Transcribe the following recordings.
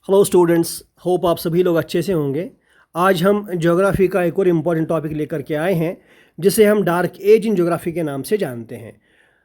Hello students, hope आप सभी लोग अच्छे से होंगे। आज हम ज्योग्राफी का एक और इम्पॉर्टेंट टॉपिक लेकर के आए हैं जिसे हम डार्क एज इन ज्योग्राफी के नाम से जानते हैं।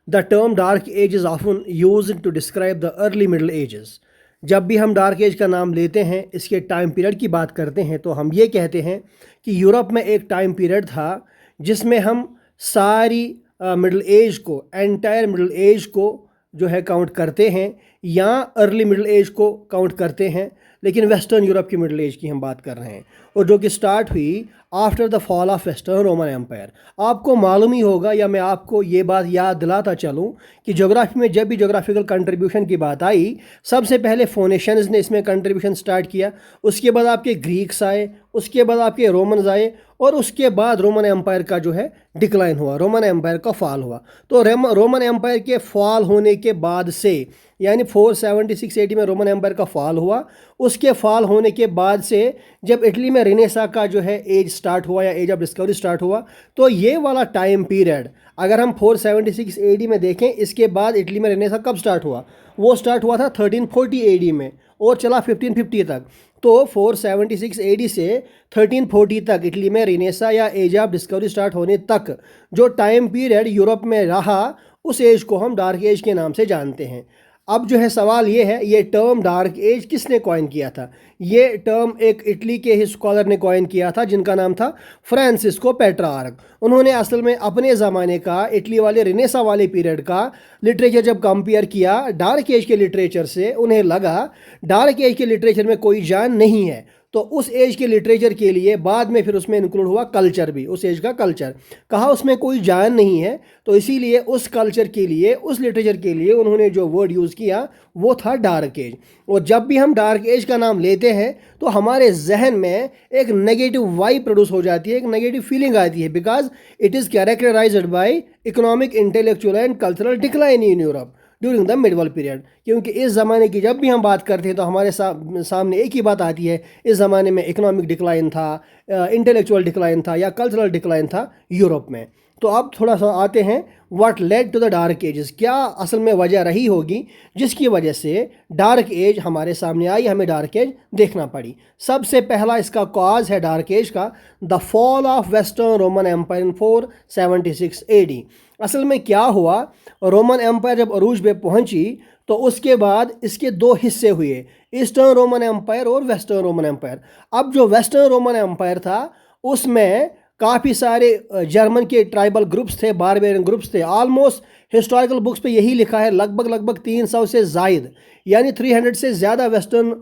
The term dark age is often used to describe the early middle ages. जब भी हम डार्क एज का नाम लेते हैं, इसके टाइम पीरियड की बात करते हैं, तो हम ये कहते हैं कि यूरोप में एक टाइम पीरियड था जिसमें हम सारी मिडल एज को, एंटायर मिडल एज को जो है काउंट करते हैं या अर्ली मिडल एज को काउंट करते हैं। लेकिन वेस्टर्न यूरोप की मिडल एज की हम बात कर रहे हैं, और जो कि स्टार्ट हुई after the fall of western Roman empire. आपको मालूम ही होगा, या मैं आपको ये बात याद दिलाता चलूँ कि ज्योग्राफी में जब भी ज्योग्राफिकल कंट्रीब्यूशन की बात आई, सबसे पहले फोनेशियंस ने इसमें कंट्रीब्यूशन स्टार्ट किया। उसके बाद आपके ग्रीक्स आए, उसके बाद आपके रोमन्स आए, और उसके बाद रोमन एम्पायर का जो है डिक्लाइन हुआ, रोमन एम्पायर का फॉल हुआ। तो रोमन एम्पायर के फॉल होने के बाद से, यानी 476 AD में रोमन एम्पायर का फॉल हुआ, उसके फॉल होने के बाद से जब इटली में रेनेसा का जो है एज स्टार्ट हुआ या एज ऑफ डिस्कवरी स्टार्ट हुआ, तो ये वाला टाइम पीरियड अगर हम 476 AD में देखें, इसके बाद इटली में रेनेसा कब स्टार्ट हुआ? वो स्टार्ट हुआ था 1340 AD में और चला 1550 तक। तो 476 AD से 1340 तक इटली में रेनेसा या एज ऑफ डिस्कवरी स्टार्ट होने तक जो टाइम पीरियड यूरोप में रहा, उस एज को हम डार्क एज के नाम से जानते हैं। अब जो है सवाल ये है, ये टर्म डार्क एज किसने कॉइन किया था? ये टर्म एक इटली के ही स्कॉलर ने कॉइन किया था जिनका नाम था फ्रांसिस्को पेट्रार्क। उन्होंने असल में अपने ज़माने का इटली वाले रेनेसा वाले पीरियड का लिटरेचर जब कंपेयर किया डार्क एज के लिटरेचर से, उन्हें लगा डार्क एज के लिटरेचर में कोई जान नहीं है। तो उस एज के लिटरेचर के लिए बाद में फिर उसमें इंक्लूड हुआ कल्चर भी, उस एज का कल्चर। कहा उसमें कोई जान नहीं है, तो इसीलिए उस कल्चर के लिए, उस लिटरेचर के लिए उन्होंने जो वर्ड यूज़ किया वो था डार्क एज। और जब भी हम डार्क एज का नाम लेते हैं तो हमारे जहन में एक नेगेटिव वाइब प्रोड्यूस हो जाती है, एक नेगेटिव फीलिंग आती है, because it is characterised by economic, intellectual and cultural decline in Europe during the medieval period. क्योंकि इस ज़माने की जब भी हम बात करते हैं तो हमारे सामने एक ही बात आती है, इस ज़माने में इकोनॉमिक डिक्लाइन था, इंटेलेक्चुअल डिक्लाइन था या कल्चरल डिक्लाइन था यूरोप में। तो अब थोड़ा सा आते हैं, what led to the dark ages, क्या असल में वजह रही होगी जिसकी वजह से डार्क एज हमारे सामने आई, हमें डार्क एज देखना पड़ी। सबसे पहला इसका कॉज है डार्क एज का the fall of western Roman empire in 476 AD। असल में क्या हुआ, रोमन एम्पायर जब अरूज पे पहुंची तो उसके बाद इसके दो हिस्से हुए, ईस्टर्न रोमन एम्पायर और वेस्टर्न रोमन एम्पायर। अब जो वेस्टर्न रोमन एम्पायर था उसमें काफ़ी सारे जर्मन के ट्राइबल ग्रुप्स थे, बारबेरियन ग्रुप्स थे। ऑलमोस्ट हिस्टोरिकल बुक्स पे यही लिखा है, लगभग 300 से जायद, यानी 300 से ज़्यादा वेस्टर्न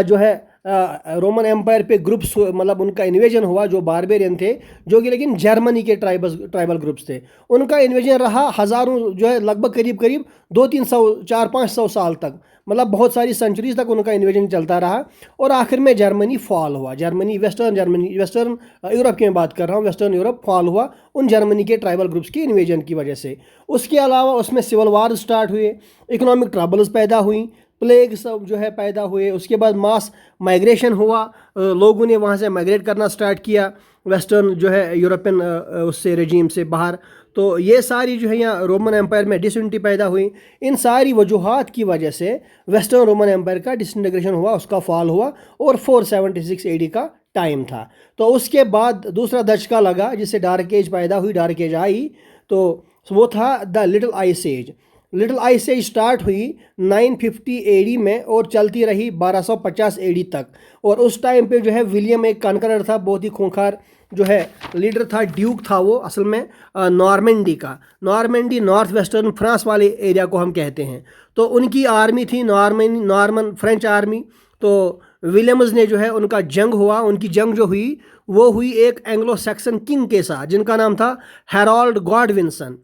जो है रोमन एम्पायर पे ग्रुप्स, मतलब उनका इन्वेजन हुआ, जो बारबेरियन थे, जो कि लेकिन जर्मनी के ट्राइबल ग्रुप्स थे। उनका इन्वेजन रहा हज़ारों, जो है लगभग करीब 200-300, 400-500 साल तक, मतलब बहुत सारी सेंचुरीज तक उनका इन्वेजन चलता रहा। और आखिर में जर्मनी फॉल हुआ, वेस्टर्न यूरोप की मैं बात कर रहा हूँ, वेस्टर्न यूरोप फॉल हुआ उन जर्मनी के ट्राइबल ग्रुप्स की इन्वेजन की वजह से। उसके अलावा उसमें सिविल वार स्टार्ट हुए, इकोनॉमिक ट्रबल्स पैदा हुई, प्लेग सब जो है पैदा हुए। उसके बाद मास माइग्रेशन हुआ, लोगों ने वहाँ से माइग्रेट करना स्टार्ट किया वेस्टर्न जो है यूरोपियन उससे रेजीम से बाहर। तो ये सारी जो है यहाँ रोमन एम्पायर में डिसयूनिटी पैदा हुई। इन सारी वजूहात की वजह से वेस्टर्न रोमन एम्पायर का डिसइंटीग्रेशन हुआ, उसका फॉल हुआ, और 476 AD का टाइम था। तो उसके बाद दूसरा दशका लगा जिससे डार्क एज पैदा हुई, डार्क एज आई, तो वो था the little ice age. Little ice age start हुई 950 AD में और चलती रही 1250 AD तक। और उस टाइम पे जो है विलियम एक कनकरर था, बहुत ही खूंखार जो है लीडर था, ड्यूक था वो, असल में नॉर्मेंडी का। नॉर्मेंडी नॉर्थ वेस्टर्न फ्रांस वाले एरिया को हम कहते हैं। तो उनकी आर्मी थी नॉर्मन फ्रेंच आर्मी। तो विलियम्स ने जो है उनका जंग हुआ, उनकी जंग जो हुई वो हुई एक एंग्लो सैक्सन किंग के साथ जिनका नाम था हैरोल्ड गॉडविंसन।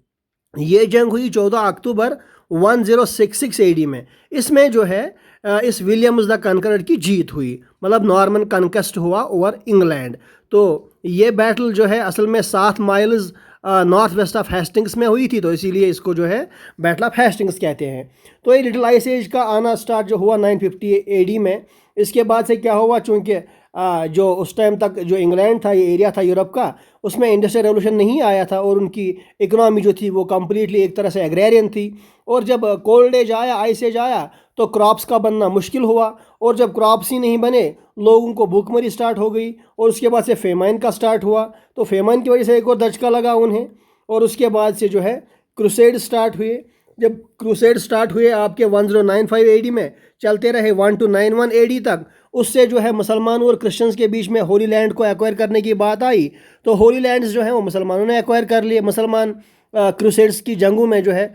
ये जंग हुई 14 अक्टूबर 1066 AD में। इसमें जो है इस विलियम्स द कनकरर की जीत हुई, मतलब नॉर्मन कनकेस्ट हुआ ओवर इंग्लैंड। तो ये बैटल जो है असल में 7 miles north west of Hastings में हुई थी, तो इसीलिए इसको जो है बैटल ऑफ हेस्टिंग्स कहते हैं। तो ये लिटिल आइस एज का आना स्टार्ट जो हुआ 950 AD में। इसके बाद से क्या हुआ, चूँकि जो उस टाइम तक जो इंग्लैंड था, ये एरिया था यूरोप का, उसमें इंडस्ट्रियल रेवोल्यूशन नहीं आया था और उनकी इकोनॉमी जो थी वो कम्प्लीटली एक तरह से एग्रेरियन थी। और जब कोल्ड एज आया, आइस एज आया, तो क्रॉप्स का बनना मुश्किल हुआ, और जब क्रॉप्स ही नहीं बने लोगों को भूखमरी स्टार्ट हो गई, और उसके बाद से फेमाइन का स्टार्ट हुआ। तो फेमाइन की वजह से एक और धचका लगा उन्हें, और उसके बाद से जो है क्रूसेड स्टार्ट हुए। जब क्रूसेड स्टार्ट हुए आपके 1095 एडी में, चलते रहे 1291 एडी तक, उससे जो है मुसलमान और क्रिश्चियंस के बीच में होली लैंड को एक्वायर करने की बात आई। तो होली लैंड्स जो है वो मुसलमानों ने एक्वायर कर लिए। मुसलमान क्रूसेड्स की जंगों में जो है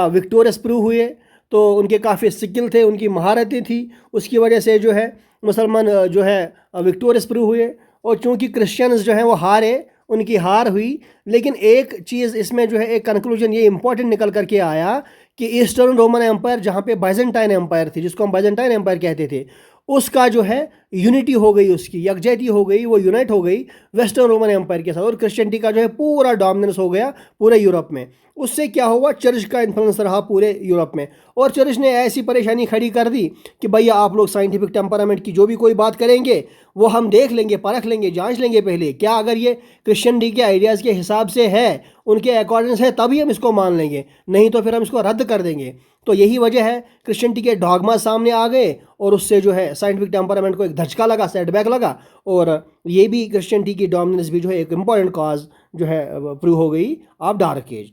विक्टोरियस प्रूव हुए। तो उनके काफ़ी स्किल थे, उनकी महारतें थी, उसकी वजह से जो है मुसलमान जो है विक्टोरियस प्रूव हुए। और चूँकि क्रिश्चियंस जो हैं वो हारे, उनकी हार हुई। लेकिन एक चीज़ इसमें जो है एक कंक्लूजन ये इंपॉर्टेंट निकल करके आया कि ईस्टर्न रोमन एम्पायर, जहाँ पे बाइजेंटाइन एम्पायर थी, जिसको हम बाइजेंटाइन एम्पायर कहते थे, उसका जो है यूनिटी हो गई, उसकी यकजहती हो गई, वो यूनाइट हो गई वेस्टर्न रोमन एम्पायर के साथ, और क्रिश्चियनिटी का जो है पूरा डोमिनेंस हो गया पूरे यूरोप में। उससे क्या हुआ, चर्च का इन्फ्लुएंस रहा पूरे यूरोप में, और चर्च ने ऐसी परेशानी खड़ी कर दी कि भैया आप लोग साइंटिफिक टेम्परामेंट की जो भी कोई बात करेंगे वो हम देख लेंगे, परख लेंगे, जांच लेंगे पहले, क्या अगर ये क्रिश्चियनिटी के आइडियाज़ के हिसाब से है, उनके अकॉर्डिंग्स है, तभी हम इसको मान लेंगे, नहीं तो फिर हम इसको रद्द कर देंगे। तो यही वजह है क्रिश्चियनिटी के डॉगमा सामने आ गए, और उससे जो है साइंटिफिक टेम्परामेंट को एक धचका लगा, सेटबैक लगा, और ये भी क्रिश्चियनिटी की डोमिनेंस भी जो है एक इंपॉर्टेंट कॉज जो है प्रूव हो गई ऑफ डार्क एज।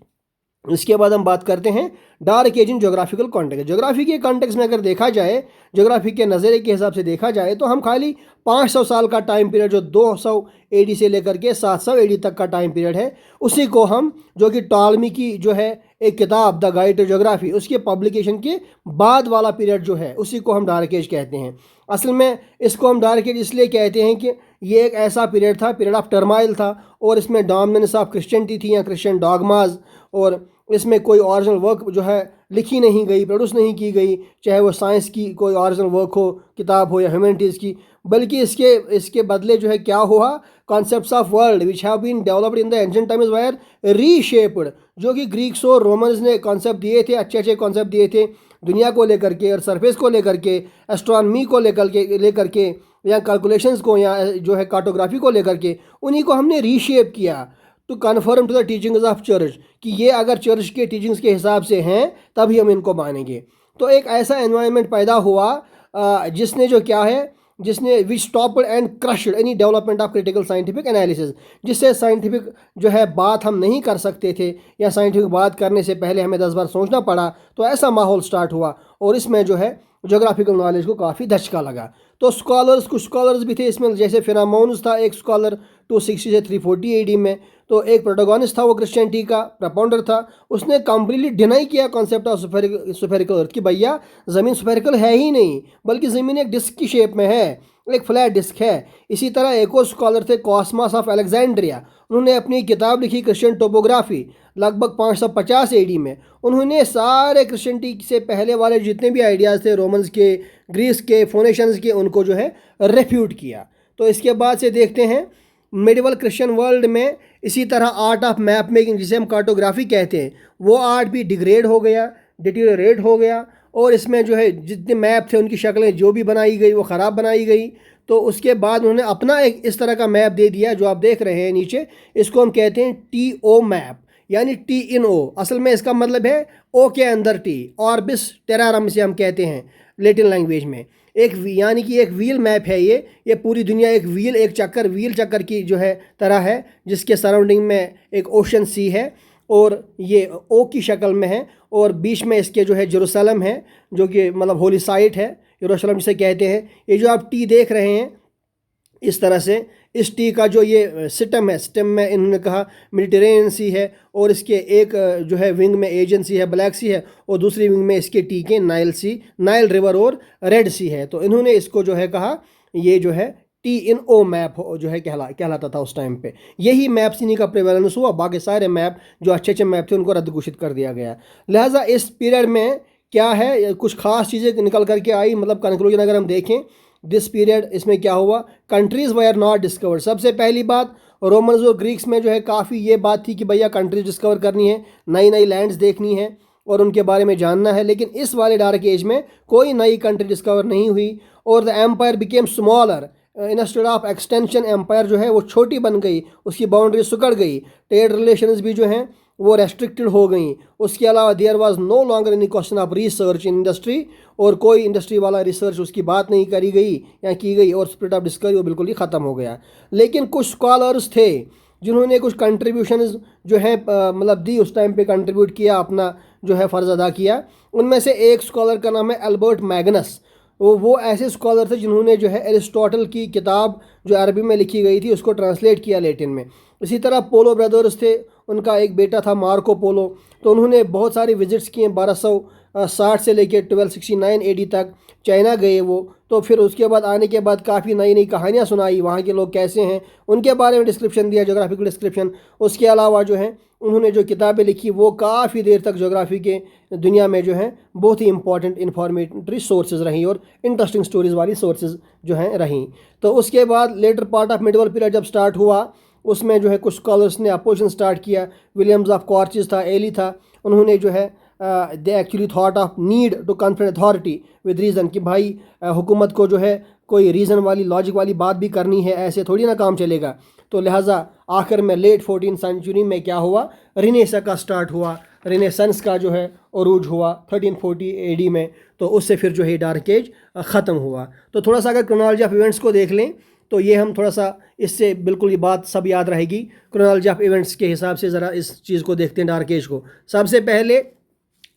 इसके बाद हम बात करते हैं dark age in geographical context. Geography के कॉन्टेक्स्ट में अगर देखा जाए, जोग्राफी के नज़रिए के हिसाब से देखा जाए, तो हम खाली 500 साल का टाइम पीरियड, जो 200 एडी से लेकर के 700 एडी तक का टाइम पीरियड है, उसी को हम, जो कि टॉलमी की जो है एक किताब द गाइड टू जोग्राफी, उसके पब्लिकेशन के बाद वाला पीरियड जो है, उसी को हम डार्क एज कहते हैं। असल में इसको हम डार्क एज इसलिए कहते हैं कि ये एक ऐसा पीरियड था, पीरियड ऑफ टर्माइल था, और इसमें डोमिनेंस ऑफ क्रिश्चियनिटी थी या क्रिश्चियन डॉगमाज, और इसमें कोई ओरिजिनल वर्क जो है लिखी नहीं गई, प्रोड्यूस नहीं की गई, चाहे वो साइंस की कोई ओरिजिनल वर्क हो, किताब हो, या ह्यूमैनिटीज़ की, बल्कि इसके बदले जो है क्या हुआ, concepts of world which have been developed in the ancient times were reshaped. जो कि ग्रीक्स और रोमन्स ने कॉन्सेप्ट दिए थे, अच्छे अच्छे कॉन्सेप्ट दिए थे दुनिया को लेकर के, और सरफेस को लेकर के, एस्ट्रोनॉमी को लेकर के या कैलकुलेशंस को, या जो है कार्टोग्राफी को लेकर के, उन्हीं को हमने रीशेप किया to confirm to the teachings of church, कि ये अगर चर्च के टीचिंग्स के हिसाब से हैं तभी हम इनको मानेंगे। तो एक ऐसा एनवायरनमेंट पैदा हुआ जिसने जो क्या है, जिसने which stopped and crushed any development of critical scientific analysis, जिससे साइंटिफिक जो है बात हम नहीं कर सकते थे, या साइंटिफिक बात करने से पहले हमें 10 बार सोचना पड़ा। तो ऐसा माहौल स्टार्ट हुआ, और इसमें जो है जोग्राफिकल नॉलेज को काफ़ी धचका लगा। तो स्कॉलर्स, कुछ स्कॉलर्स भी थे इसमें, जैसे फिरामोन्स था एक स्कॉलर 260 से 340 एडी में। तो एक प्रोटोगोनिस्ट था, वो क्रिश्चियनिटी का प्रपोंडर था, उसने कंप्लीटली डिनाई किया कॉन्सेप्ट ऑफ स्फेरिकल अर्थ, कि भैया ज़मीन स्फेरिकल है ही नहीं, बल्कि ज़मीन एक डिस्क की शेप में है, एक फ्लैट डिस्क है। इसी तरह एक और स्कॉलर थे कॉस्मस ऑफ अलेक्जेंड्रिया, उन्होंने अपनी किताब लिखी क्रिश्चियन टोपोग्राफी लगभग 550 एडी में। उन्होंने सारे क्रिश्चियनिटी से पहले वाले जितने भी आइडियाज़ थे, रोमन्स के, ग्रीस के, फोनेशियंस के, उनको जो है रेफ्यूट किया। तो इसके बाद से देखते हैं मेडिवल क्रिश्चियन वर्ल्ड में इसी तरह आर्ट ऑफ मैप मेकिंग, जिसे हम कार्टोग्राफी कहते हैं, वो आर्ट भी डिग्रेड हो गया, डिटीरियरेट हो गया, और इसमें जो है जितने मैप थे उनकी शक्लें जो भी बनाई गई वो ख़राब बनाई गई। तो उसके बाद उन्होंने अपना एक इस तरह का मैप दे दिया जो आप देख रहे हैं नीचे, इसको हम कहते हैं TO मैप, यानी T in O। असल में इसका मतलब है O के अंदर T, ऑर्बिस टेरारम से हम कहते हैं लैटिन लैंग्वेज में। एक यानी कि एक व्हील मैप है ये पूरी दुनिया एक व्हील, एक चक्कर, व्हील चक्कर की जो है तरह है, जिसके सराउंडिंग में एक ओशन सी है, और ये ओ की शक्ल में है, और बीच में इसके जो है जेरूसलम है, जो कि मतलब होली साइट है, यरूशलेम जिसे कहते हैं। ये जो आप टी देख रहे हैं इस तरह से, इस टी का जो ये सिस्टम है, सिस्टम में इन्होंने कहा मेडिटेरेनियन सी है, और इसके एक जो है विंग में एजियन सी है, ब्लैक सी है, और दूसरी विंग में इसके टी के नाइल सी, नाइल रिवर और रेड सी है। तो इन्होंने इसको जो है कहा ये जो है TNO मैप जो है कहलाता था उस टाइम पे। यही मैप इन्हीं का प्रेवलेंस हुआ, बाकी सारे मैप जो अच्छे अच्छे मैप थे उनको रद्द घोषित कर दिया गया। लिहाजा इस पीरियड में क्या है, कुछ खास चीज़ें निकल करके आई, मतलब कंक्लूजन अगर हम देखें दिस पीरियड, इसमें क्या हुआ, कंट्रीज़ वर नॉट डिस्कवर्ड। सबसे पहली बात, रोमन्स और ग्रीक्स में जो है काफ़ी ये बात थी कि भैया कंट्रीज डिस्कवर करनी है, नई नई लैंड्स देखनी है और उनके बारे में जानना है। लेकिन इस वाले डार्क एज में कोई नई कंट्री डिस्कवर नहीं हुई, और the empire became smaller instead of extension. Empire जो है वो छोटी बन गई, उसकी बाउंड्री सुकड़ गई। ट्रेड रिलेशंस भी जो हैं वो रेस्ट्रिक्टेड हो गई। उसके अलावा there was no longer any question of research in industry, और कोई इंडस्ट्री वाला रिसर्च उसकी बात नहीं करी गई या की गई, और स्पिरिट ऑफ डिस्कवरी वो बिल्कुल ही ख़त्म हो गया। लेकिन कुछ स्कॉलर्स थे जिन्होंने कुछ कंट्रीब्यूशंस जो है मतलब दी, उस टाइम पे कंट्रीब्यूट किया, अपना जो है फ़र्ज़ अदा किया। उनमें से एक स्कॉलर का नाम है एल्बर्ट मैग्नस। वो ऐसे स्कॉलर थे जिन्होंने जो है एरिस्टोटल की किताब जो अरबी में लिखी गई थी उसको ट्रांसलेट किया लैटिन में। इसी तरह पोलो ब्रदर्स थे, उनका एक बेटा था मार्को पोलो, तो उन्होंने बहुत सारी विजिट्स किए। 1260 से लेकर 1269 एडी तक चाइना गए वो। तो फिर उसके बाद आने के बाद काफ़ी नई नई कहानियाँ सुनाई, वहाँ के लोग कैसे हैं उनके बारे में डिस्क्रिप्शन दिया, जोग्राफिकल डिस्क्रिप्शन। उसके अलावा जो है उन्होंने जो किताबें लिखी वो काफ़ी देर तक जोग्राफ़ी के दुनिया में जो है बहुत ही इंपॉर्टेंट इंफॉर्मेटरी सोर्सेज रहीं और इंटरेस्टिंग स्टोरीज़ वाली सोर्सेज जो हैं रहीं। तो उसके बाद later part of medieval period जब स्टार्ट हुआ, उसमें जो है कुछ स्कॉलर्स ने अपोजिशन स्टार्ट किया। विलियम्स ऑफ कॉर्चिस था, एली था, उन्होंने जो है they actually thought of need to confront authority with reason, कि भाई हुकूमत को जो है कोई रीज़न वाली लॉजिक वाली बात भी करनी है, ऐसे थोड़ी ना काम चलेगा। तो लिहाजा आखिर में लेट 14th सेंचुरी में क्या हुआ, रिनेसा का स्टार्ट हुआ, रिनेसेंस का जो है अरूज हुआ 1340 एडी में। तो उससे फिर जो है डार्क एज ख़त्म हुआ। तो थोड़ा सा अगर क्रोनोलॉजी ऑफ इवेंट्स को देख लें तो ये हम थोड़ा सा इससे बिल्कुल ये बात सब याद रहेगी। क्रोनोलॉजी ऑफ इवेंट्स के हिसाब से ज़रा इस चीज़ को देखते हैं डार्क एज को। सबसे पहले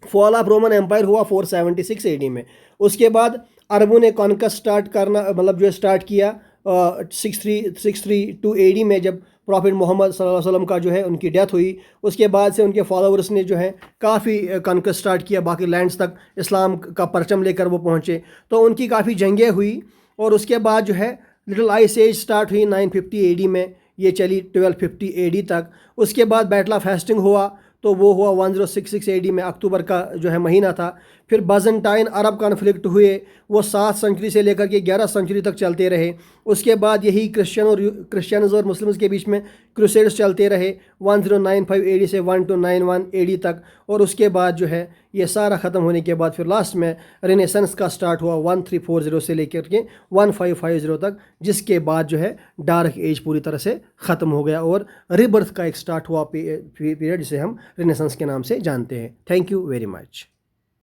फॉल ऑफ रोमन एम्पायर हुआ 476 एडी में। उसके बाद अरबों ने कॉन्क्वेस्ट स्टार्ट करना, मतलब जो स्टार्ट किया 632 एडी में, जब प्रॉफिट मोहम्मद सल्लल्लाहु अलैहि वसल्लम का जो है उनकी डेथ हुई। उसके बाद से उनके फॉलोअर्स ने जो है काफ़ी कॉन्क्वेस्ट स्टार्ट किया, बाकी लैंड्स तक इस्लाम का परचम लेकर वो पहुँचे। तो उनकी काफ़ी जंगें हुई, और उसके बाद जो है लिटिल आइस एज स्टार्ट हुई 950 एडी में, ये चली 1250 एडी तक। उसके बाद बैटल ऑफ हेस्टिंग हुआ, तो वो हुआ 1066 एडी में, अक्टूबर का जो है महीना था। फिर बाज़ेंटाइन अरब कॉन्फ्लिक्ट हुए, वो 7 सेंचुरी से लेकर के 11 सेंचुरी तक चलते रहे। उसके बाद यही क्रिश्चियंस और मुस्लिम्स के बीच में क्रूसेड्स चलते रहे 1095 एडी से 1291 एडी तक। और उसके बाद जो है ये सारा ख़त्म होने के बाद फिर लास्ट में रेनेसेंस का स्टार्ट हुआ 1340 से लेकर के 1550 तक, जिसके बाद जो है डार्क एज पूरी तरह से ख़त्म हो गया और रिबर्थ का एक स्टार्ट हुआ पीरियड, जिसे हम रेनेसेंस के नाम से जानते हैं। Thank you very much.